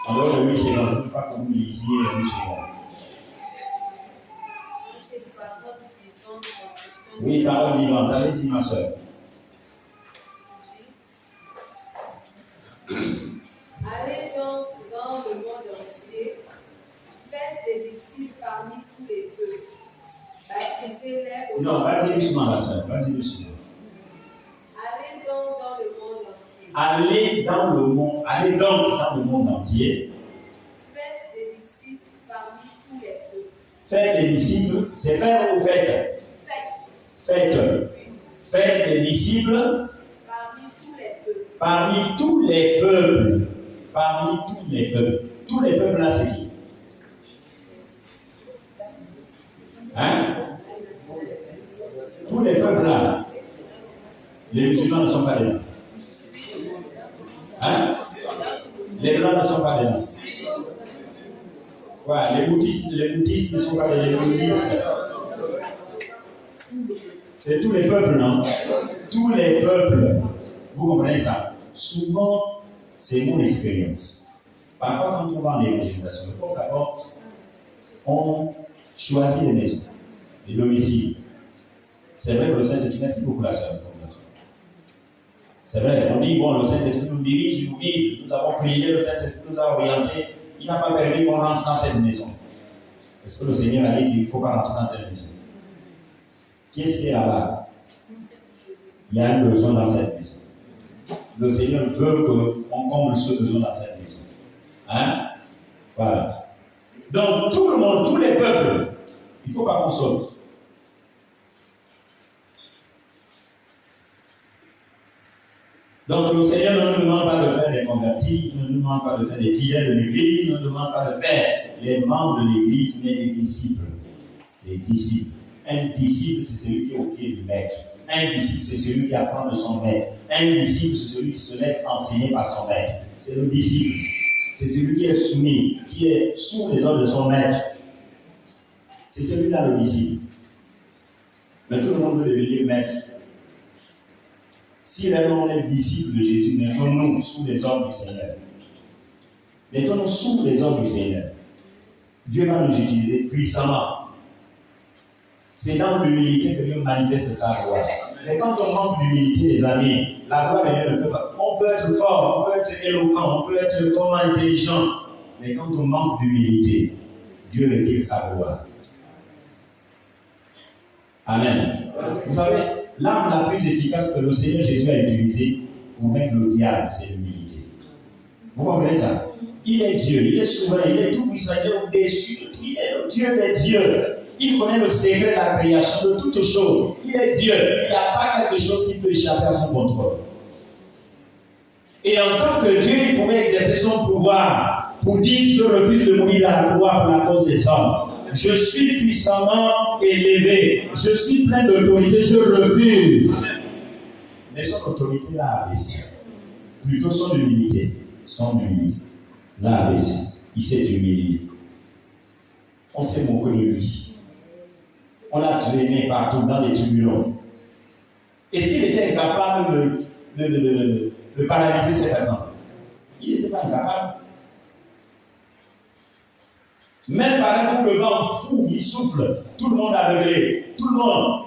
En dehors de 8 secondes, je ne veux pas que vous lisiez 8 secondes. paroles vivantes. Allez-y, ma soeur. Allez donc dans le monde entier, faites des disciples parmi tous les peuples. Baptisez-les au Non, nom vas-y de doucement, ma soeur. Vas-y doucement. Allez donc dans le monde entier. Allez donc dans le monde entier. Faites des disciples parmi tous les peuples. Faites les disciples. C'est faire ou faites? Faites. Faites les disciples Parmi tous les peuples. parmi tous les peuples. Parmi tous les peuples. Tous les peuples là, c'est qui? Hein? Tous les peuples là. Les musulmans ne sont pas des blancs. Hein? Les blancs ne sont pas des blancs. Ouais, les bouddhistes ne sont pas des bouddhistes. C'est tous les peuples, non? Tous les peuples. Vous comprenez ça? Souvent, c'est mon expérience. Parfois, quand on va en évangélisation, le porte à porte, on choisit les maisons, les domiciles. C'est vrai que le Saint-Esprit, merci beaucoup la sœur. C'est vrai, on dit, bon, le Saint-Esprit nous dirige, il nous guide, nous avons prié, le Saint-Esprit nous a orientés, il n'a pas permis qu'on rentre dans cette maison. Parce que le Seigneur a dit qu'il ne faut pas rentrer dans cette maison. Qu'est-ce qu'il y a là? Il y a un besoin dans cette maison. Le Seigneur veut qu'on comble ce besoin dans cette maison. Hein? Voilà. Donc, tout le monde, tous les peuples, il ne faut pas qu'on saute. Donc, le Seigneur ne nous demande pas de faire des convertis, il ne nous demande pas de faire des fidèles de l'Église, il ne nous demande pas de faire les membres de l'Église, mais les disciples. Les disciples. Un disciple, c'est celui qui est au pied du maître. Un disciple, c'est celui qui apprend de son maître. Un disciple, c'est celui qui se laisse enseigner par son maître. C'est le disciple. C'est celui qui est soumis, qui est sous les ordres de son maître. C'est celui-là le disciple. Mais tout le monde veut devenir maître. Si réellement on est disciple de Jésus, mettons-nous sous les ordres du Seigneur. Mettons-nous sous les ordres du Seigneur. Dieu va nous utiliser puissamment. C'est dans l'humilité que Dieu manifeste sa gloire. Mais quand on manque d'humilité, les amis, la gloire de Dieu ne peut pas. On peut être fort, on peut être éloquent, on peut être comment intelligent. Mais quand on manque d'humilité, Dieu retire sa gloire. Amen. Vous savez, l'arme la plus efficace que le Seigneur Jésus a utilisée pour vaincre le diable, c'est l'humilité. Vous comprenez ça? Il est Dieu, il est souverain, il est tout puissant, il est au-dessus de tout, il est le Dieu des dieux. Il connaît le secret de la création de toutes choses. Il est Dieu. Il n'y a pas quelque chose qui peut échapper à son contrôle. Et en tant que Dieu, il pouvait exercer son pouvoir pour dire: je refuse de mourir dans la croix pour la cause des hommes. Je suis puissamment élevé. Je suis plein d'autorité. Je refuse. Mais son autorité l'a abaissé. Plutôt son humilité. Son humilité l'a abaissé. Il s'est humilié. On s'est moqué de lui. On l'a traîné partout dans les tribunaux. Est-ce qu'il était incapable de paralyser ces personnes? Il n'était pas incapable. Même par un coup de vent fou, il souffle, tout le monde aveuglé, tout le monde.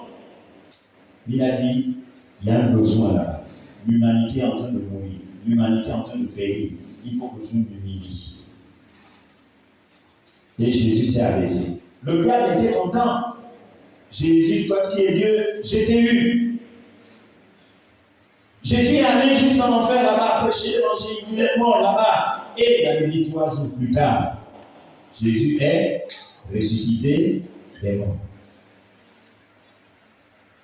Il a dit: il y a un besoin là. L'humanité est en train de mourir, l'humanité est en train de périr. Il faut que je m'humilie. Et Jésus s'est abaissé. Le diable était content. Jésus, toi qui es Dieu, je t'ai eu. Jésus est allé juste en enfer là-bas, prêcher l'évangile, il est mort là-bas. Et il a dit 3 jours plus tard, Jésus est ressuscité des morts.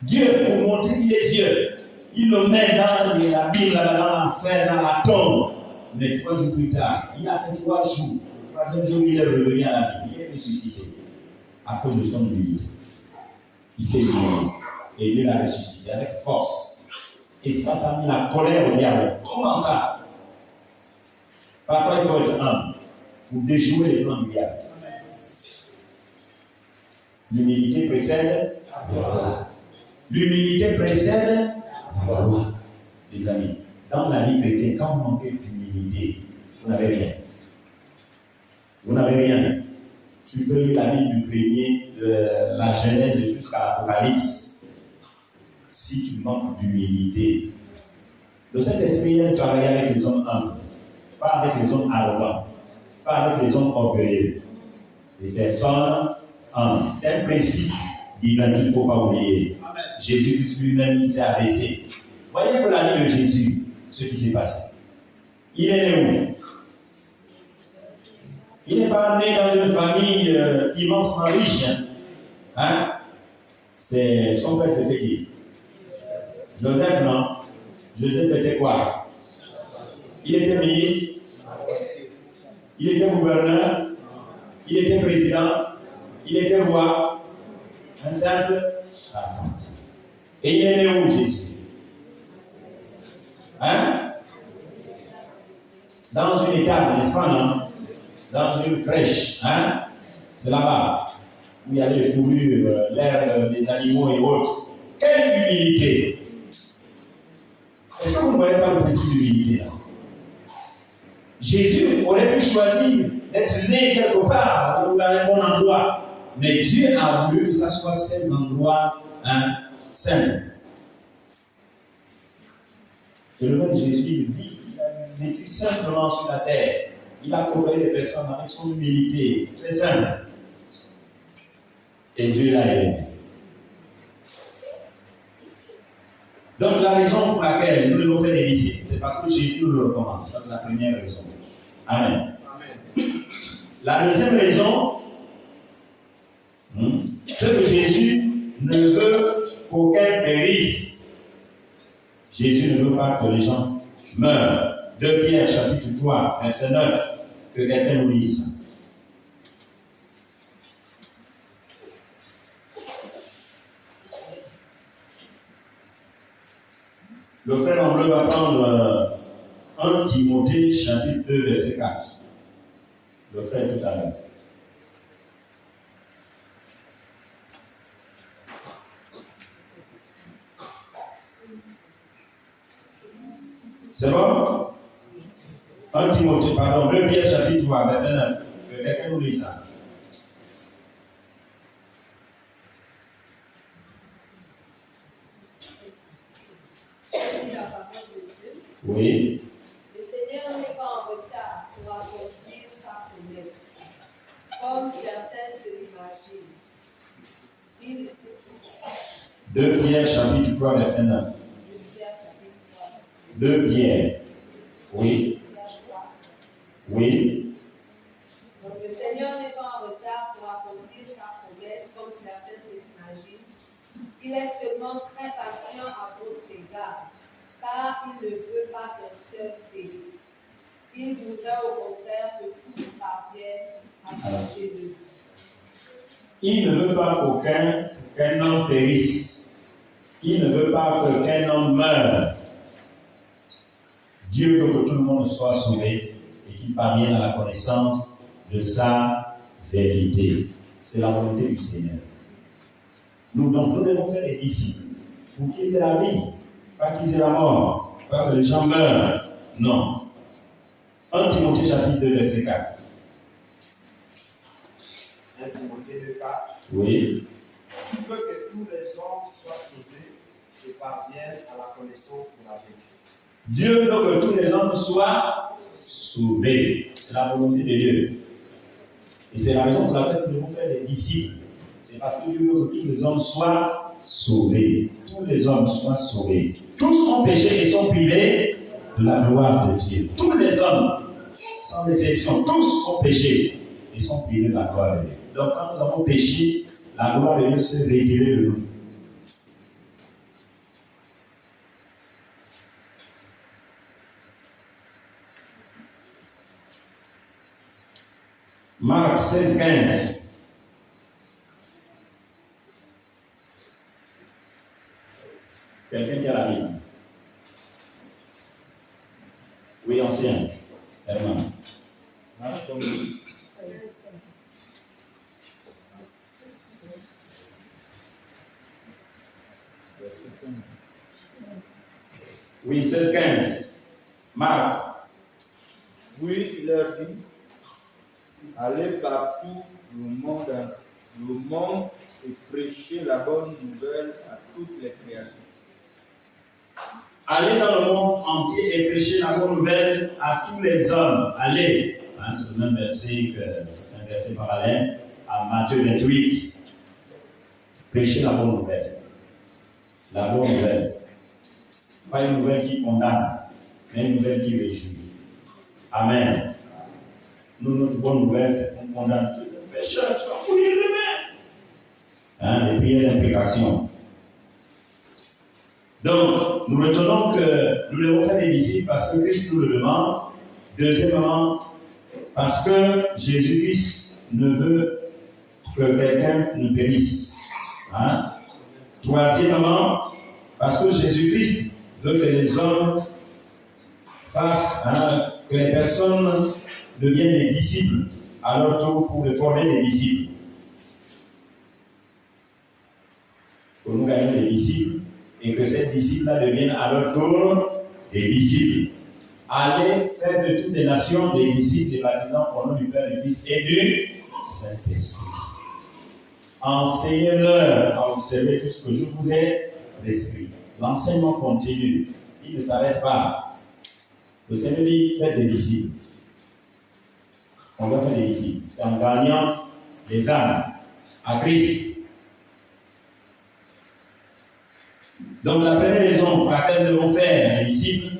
Dieu, pour montrer qu'il est Dieu, il le met dans la Bible, dans l'enfer, dans la tombe. Mais 3 jours plus tard, il a fait 3 jours. Le 3e jour, il est revenu à la vie. Il est ressuscité à cause de son humilité. Il s'est humilié. Et Dieu l'a ressuscité avec force. Et ça a mis la colère au diable. Comment ça? Parfois, il faut être humble pour déjouer les plans du diable. L'humilité précède la gloire. L'humilité précède la gloire. Les amis, dans la vie chrétienne, quand vous manquez d'humilité, vous n'avez rien. Vous n'avez rien. Tu peux lire la Bible du premier, de la Genèse jusqu'à l'Apocalypse. si tu manques d'humilité. Le Saint-Esprit aime travailler avec les hommes humbles, pas avec les hommes arrogants, pas avec les hommes orgueilleux. Les personnes humbles. C'est un principe divin qu'il ne faut pas oublier. Jésus lui-même, il s'est abaissé. Voyez pour la vie de Jésus, ce qui s'est passé. Il est né où? Il n'est pas né dans une famille immensement riche. Hein? Son père, c'était qui? Joseph, non? Joseph était quoi? Il était ministre? Il était gouverneur? Il était président? Il était roi? Un simple apprenti. Et il est né où, Jésus? Hein? Dans une étable, n'est-ce pas, non? Dans une crèche, hein? C'est là-bas où il y a les fourrures, l'herbe des animaux et autres. Quelle humilité! Est-ce que vous ne voyez pas le principe d'humilité là? Jésus aurait pu choisir d'être né quelque part, dans un bon endroit. Mais Dieu a voulu que ça soit ces endroits simples. Et le même Jésus, il a vécu simplement sur la terre. Il a côtoyé des personnes avec son humilité, très simple. Et Dieu l'a aimé. Donc la raison pour laquelle nous devons faire des disciples, c'est parce que Jésus nous le recommande. Ça, c'est la première raison. Amen. Amen. La deuxième raison, c'est que Jésus ne veut qu'aucun périsse. Jésus ne veut pas que les gens meurent. 2 Pierre chapitre 3, verset 9, que quelqu'un nous lise. Le frère en bleu va prendre 1 Timothée chapitre 2, verset 4. Le frère tout à l'heure. C'est bon? 1 Timothée, pardon, 2 Pierre chapitre 3, verset 9. Que quelqu'un nous lise ça. Oui. Le Seigneur n'est pas en retard pour accomplir sa promesse, comme certains se l'imaginent. 2 Pierre chapitre 3, verset 9. 2 Pierre. Oui. Oui. Donc le Seigneur n'est pas en retard pour accomplir sa promesse, comme certains se l'imaginent. Il est seulement très patient à votre égard, car il ne veut pas qu'un seul périsse. Il voudrait au contraire que tous parviennent à chercher de lui. Il ne veut pas qu'un homme périsse. Il ne veut pas qu'un homme meure. Dieu veut que tout le monde soit sauvé et qu'il parvienne à la connaissance de sa vérité. C'est la volonté du Seigneur. Nous devons faire des disciples pour qu'ils aient la vie, pas qu'ils aient la mort, pas que les gens meurent. Non. 1 Timothée chapitre 2, verset 4. 1 Timothée 2, 4. Oui. Il veut que tous les hommes soient sauvés et parviennent à la connaissance de la vérité. Dieu veut que tous les hommes soient sauvés. C'est la volonté de Dieu. Et c'est la raison pour laquelle nous devons faire des disciples. C'est parce que Dieu veut que tous les hommes soient sauvés. Tous les hommes soient sauvés. Tous ont péché et sont privés de la gloire de Dieu. Tous les hommes, sans exception, tous ont péché et sont privés de la gloire de Dieu. Donc quand nous avons péché, la gloire de Dieu s'est retirée de nous. Marc 16, 15. Quelqu'un qui a la Bible? Oui, ancien. Herman. Oui, 16, 15. Marc. Oui, il leur dit, allez partout le monde et prêchez la bonne nouvelle à toutes les créatures. Allez dans le monde entier et prêchez la bonne nouvelle à tous les hommes. Allez. C'est le même verset c'est un verset parallèle à Matthieu 28. Prêchez la bonne nouvelle. La bonne nouvelle. Pas une nouvelle qui condamne, mais une nouvelle qui réjouit. Amen. Nous, notre bonne nouvelle, c'est qu'on condamne tous les pécheurs, tu vas mourir demain. Les prières d'imprécation. Donc, nous retenons que nous devons faire des disciples parce que Christ nous le demande. Deuxièmement, parce que Jésus-Christ ne veut que quelqu'un ne périsse. Troisièmement, parce que Jésus-Christ veut que les hommes fassent, que les personnes deviennent des disciples à leur tour pour former des disciples. Pour nous gagner des disciples et que ces disciples-là deviennent à leur tour des disciples. Allez faire de toutes les nations des disciples, les baptisants au nom du Père, du Fils et du Saint-Esprit. Enseignez-leur à observer tout ce que je vous ai prescrit. L'enseignement continue. Il ne s'arrête pas. Le Seigneur dit, faites des disciples. On doit faire des disciples. C'est en gagnant les âmes à Christ. Donc la première raison pour laquelle nous devons faire des disciples,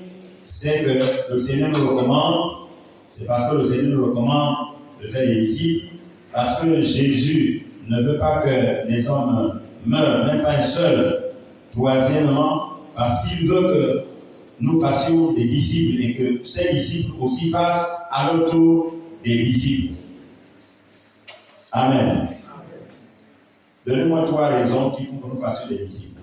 c'est que le Seigneur nous recommande, c'est parce que le Seigneur nous recommande de faire des disciples, parce que Jésus ne veut pas que les hommes meurent, même pas un seul. Troisièmement, parce qu'il veut que nous fassions des disciples et que ces disciples aussi fassent à leur tour des disciples. Amen. Donnez-moi 3 raisons qui font que nous fassions des disciples.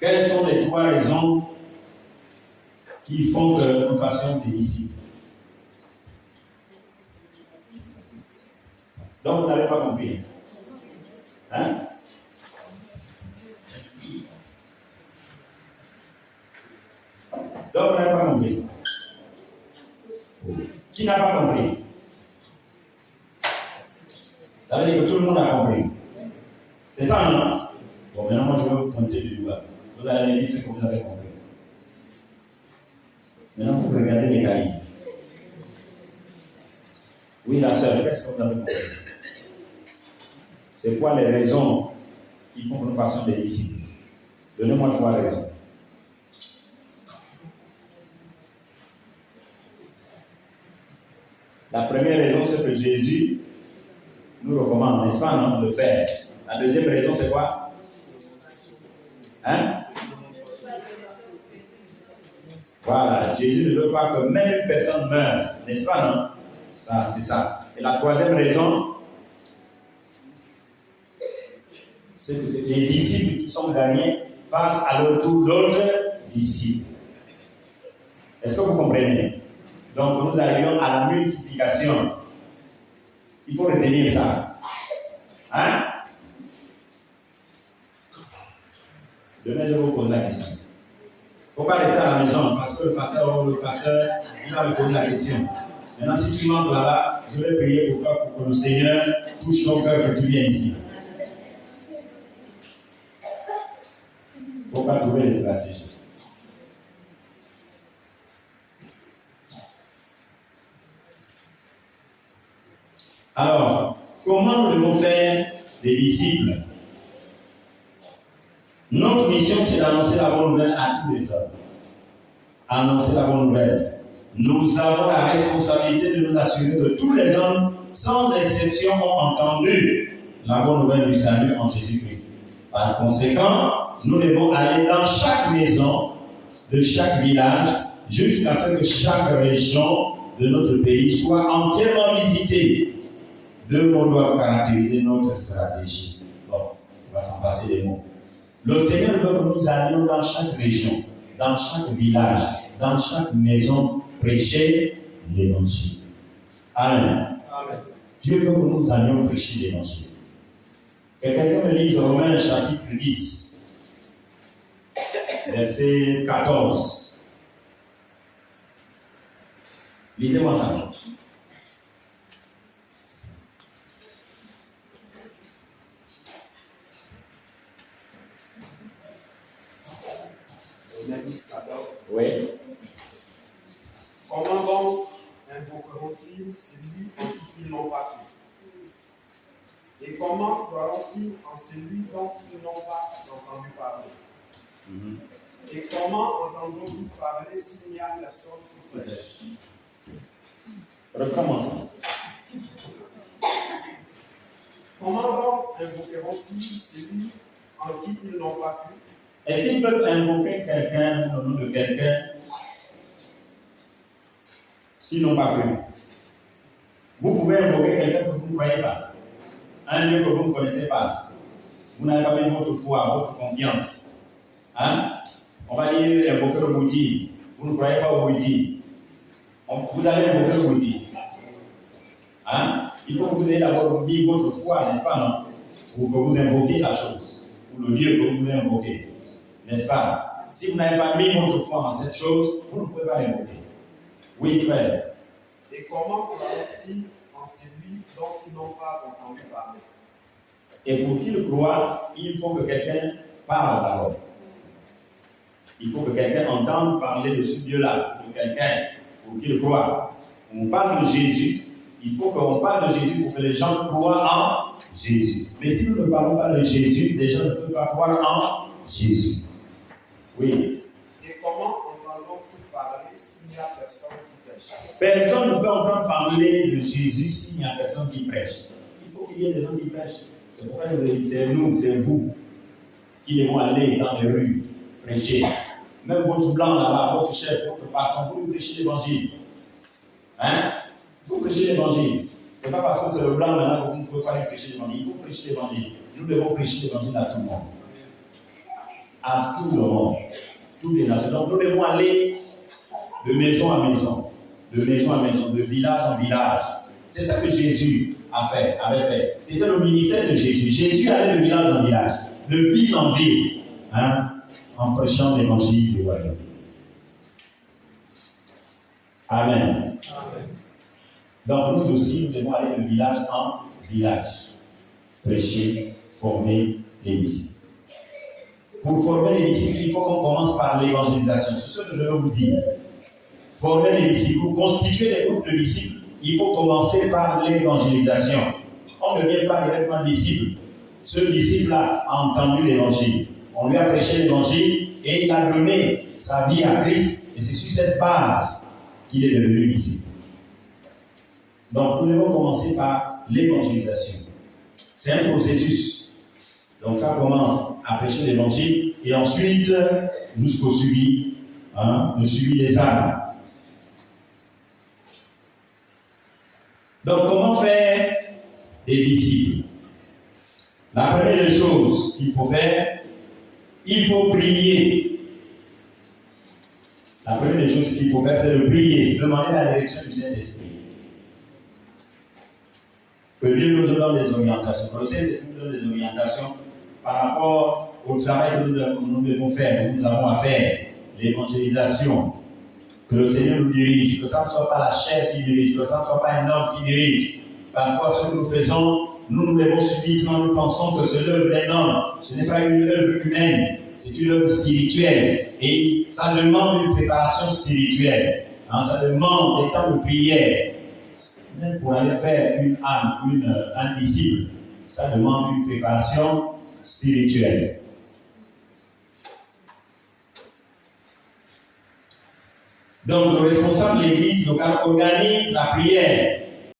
Quelles sont les 3 raisons qui font que nous fassions des disciples? Donc, vous n'avez pas compris. Donc, vous n'avez pas compris. Qui n'a pas compris? Ça veut dire que tout le monde a compris. C'est ça, non? Bon, maintenant, moi, je vais vous pointer du doigt. Vous allez me dire ce que vous avez compris. Maintenant, vous regardez les cahiers. Oui, la sœur, qu'est-ce que vous avez compris? C'est quoi les raisons qui font que nous fassions des disciples? Donnez-moi 3 raisons. La première raison, c'est que Jésus nous recommande, n'est-ce pas, non, de le faire. La deuxième raison, c'est quoi? Voilà, Jésus ne veut pas que même une personne meure, n'est-ce pas, non? Ça, c'est ça. Et la troisième raison, c'est que c'est les disciples qui sont gagnés face à leur tour d'autres disciples. Est-ce que vous comprenez? Donc, nous arrivons à la multiplication. Il faut retenir ça. Demain, je vais vous poser la question. Il ne faut pas rester à la maison parce que le pasteur il va me poser la question. Maintenant, si tu m'entres là-bas, je vais prier pour toi pour que le Seigneur touche ton cœur que tu viens ici. Il ne faut pas trouver les stratégies. Alors, comment nous devons faire des disciples? Notre mission, c'est d'annoncer la bonne nouvelle à tous les hommes. Annoncer la bonne nouvelle. Nous avons la responsabilité de nous assurer que tous les hommes, sans exception, ont entendu la bonne nouvelle du salut en Jésus-Christ. Par conséquent, nous devons aller dans chaque maison, de chaque village, jusqu'à ce que chaque région de notre pays soit entièrement visitée. 2 mots doivent caractériser notre stratégie. Bon, on va s'en passer des mots. Le Seigneur veut que nous allions dans chaque région, dans chaque village, dans chaque maison, prêcher l'évangile. Amen. Amen. Dieu veut que nous allions prêcher l'évangile. Que quelqu'un me lise Romains chapitre 10, verset 14. Lisez-moi ça. Nemis 14. Oui. Comment donc invoqueront-ils celui en qui ils n'ont pas cru? Et comment croiront-ils en celui dont ils n'ont pas entendu parler? Et comment entendront-ils parler s'il n'y a personne qui prêche? Recommençons. Comment donc invoqueront-ils celui en qui ils n'ont pas cru? Est-ce qu'ils peuvent invoquer quelqu'un au nom de quelqu'un s'ils n'ont pas cru? Vous pouvez invoquer quelqu'un que vous ne croyez pas, un Dieu que vous ne connaissez pas. Vous n'avez pas mis votre foi, votre confiance. Hein? On va dire invoquer le Bouddhi. Vous ne croyez pas au Bouddhi. Vous allez invoquer le Bouddhi. Hein? Il faut que vous ayez d'abord mis votre foi, n'est-ce pas, non? Pour que vous invoquiez la chose, ou le Dieu que vous voulez invoquer. N'est-ce pas? Si vous n'avez pas mis votre foi en cette chose, vous ne pouvez pas l'invoquer. Oui, frère. Et comment croiront-ils en celui dont ils n'ont pas entendu parler? Et pour qu'ils croient, il faut que quelqu'un parle d'abord. Il faut que quelqu'un entende parler de ce Dieu-là, de quelqu'un, pour qu'il croit. On parle de Jésus, il faut qu'on parle de Jésus pour que les gens croient en Jésus. Mais si nous ne parlons pas de Jésus, les gens ne peuvent pas croire en Jésus. Oui. Et comment entendront-ils parler s'il n'y a personne qui prêche? Personne ne peut entendre parler de Jésus s'il n'y a personne qui prêche. Il faut qu'il y ait des gens qui prêchent. C'est pourquoi je vous ai dit, c'est nous, c'est vous qui devons aller dans les rues, prêcher. Même votre blanc là-bas, votre chef, votre patron, vous prêchez l'évangile. Hein? Vous prêchez l'évangile. Ce n'est pas parce que c'est le blanc maintenant que vous ne pouvez pas lui prêcher l'évangile. Il faut prêcher l'évangile. Nous devons prêcher l'évangile à tout le monde. À tout le monde. Toutes les nations. Donc nous devons aller de maison à maison, de village en village. C'est ça que Jésus avait fait. C'était le ministère de Jésus. Jésus allait de village en village, de ville en ville, hein, en prêchant l'évangile du royaume. Amen. Amen. Donc nous aussi, nous devons aller de village en village, prêcher, former les disciples. Pour former les disciples, il faut qu'on commence par l'évangélisation. C'est ce que je veux vous dire. Former les disciples, pour constituer des groupes de disciples, il faut commencer par l'évangélisation. On ne devient pas directement disciple. Ce disciple-là a entendu l'évangile. On lui a prêché l'évangile et il a donné sa vie à Christ. Et c'est sur cette base qu'il est devenu disciple. Donc nous devons commencer par l'évangélisation. C'est un processus. Donc ça commence à prêcher l'évangile et ensuite jusqu'au suivi, le suivi des âmes. Donc comment faire des disciples? La première des choses qu'il faut faire, il faut prier. La première des choses qu'il faut faire, c'est de prier, demander la direction du Saint-Esprit. Que Dieu nous donne des orientations, que le Saint-Esprit nous donne des orientations par rapport au travail que nous devons faire, que nous avons à faire, l'évangélisation, que le Seigneur nous dirige, que ça ne soit pas la chair qui dirige, que ça ne soit pas un homme qui dirige. Parfois, ce que nous faisons, nous lèvons subitement, nous pensons que c'est l'œuvre d'un homme. Ce n'est pas une œuvre humaine, c'est une œuvre spirituelle. Et ça demande une préparation spirituelle. Ça demande des temps de prière. Même pour aller faire une âme, un disciple, ça demande une préparation spirituelle. Donc, le responsable de l'église locale organise la prière.